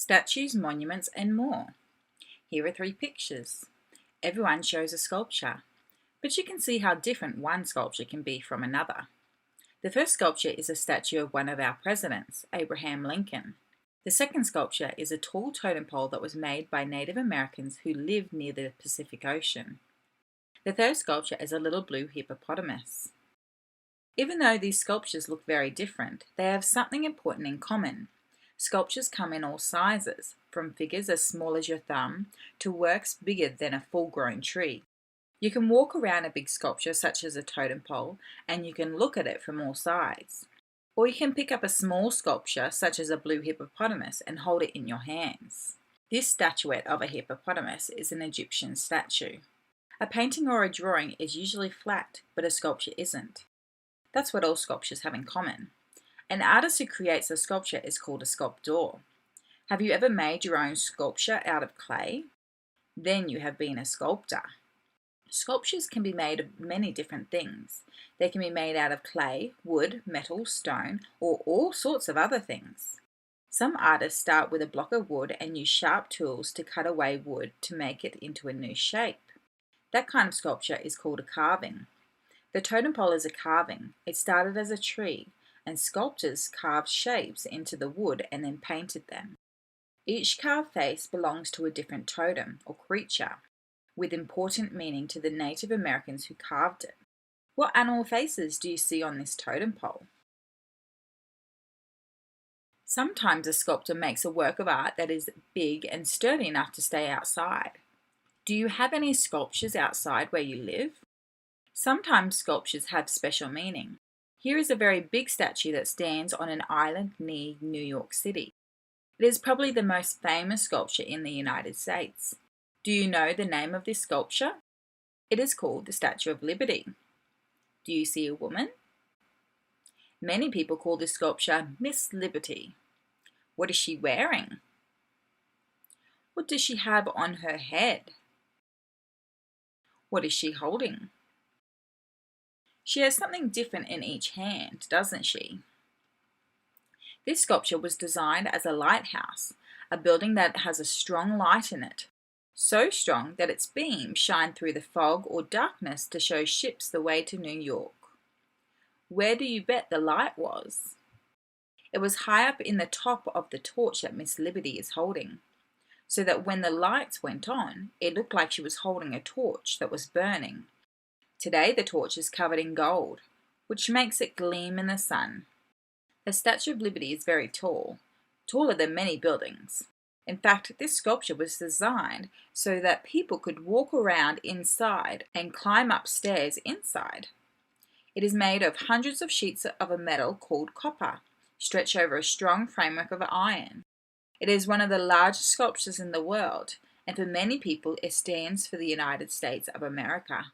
statues, monuments, and more. Here are 3 pictures. Everyone shows a sculpture, but you can see how different one sculpture can be from another. The first sculpture is a statue of one of our presidents, Abraham Lincoln. The second sculpture is a tall totem pole that was made by Native Americans who lived near the Pacific Ocean. The third sculpture is a little blue hippopotamus. Even though these sculptures look very different, they have something important in common. Sculptures come in all sizes, from figures as small as your thumb to works bigger than a full-grown tree. You can walk around a big sculpture such as a totem pole and you can look at it from all sides. Or you can pick up a small sculpture such as a blue hippopotamus and hold it in your hands. This statuette of a hippopotamus is an Egyptian statue. A painting or a drawing is usually flat, but a sculpture isn't. That's what all sculptures have in common. An artist who creates a sculpture is called a sculptor. Have you ever made your own sculpture out of clay? Then you have been a sculptor. Sculptures can be made of many different things. They can be made out of clay, wood, metal, stone, or all sorts of other things. Some artists start with a block of wood and use sharp tools to cut away wood to make it into a new shape. That kind of sculpture is called a carving. The totem pole is a carving. It started as a tree, and sculptors carved shapes into the wood and then painted them. Each carved face belongs to a different totem or creature, with important meaning to the Native Americans who carved it. What animal faces do you see on this totem pole? Sometimes a sculptor makes a work of art that is big and sturdy enough to stay outside. Do you have any sculptures outside where you live? Sometimes sculptures have special meaning. Here is a very big statue that stands on an island near New York City. It is probably the most famous sculpture in the United States. Do you know the name of this sculpture? It is called the Statue of Liberty. Do you see a woman? Many people call this sculpture Miss Liberty. What is she wearing? What does she have on her head? What is she holding? She has something different in each hand, doesn't she? This sculpture was designed as a lighthouse, a building that has a strong light in it. So strong that its beams shine through the fog or darkness to show ships the way to New York. Where do you bet the light was? It was high up in the top of the torch that Miss Liberty is holding, so that when the lights went on, it looked like she was holding a torch that was burning. Today the torch is covered in gold, which makes it gleam in the sun. The Statue of Liberty is very tall, taller than many buildings. In fact, this sculpture was designed so that people could walk around inside and climb up stairs inside. It is made of hundreds of sheets of a metal called copper, stretched over a strong framework of iron. It is one of the largest sculptures in the world, and for many people it stands for the United States of America.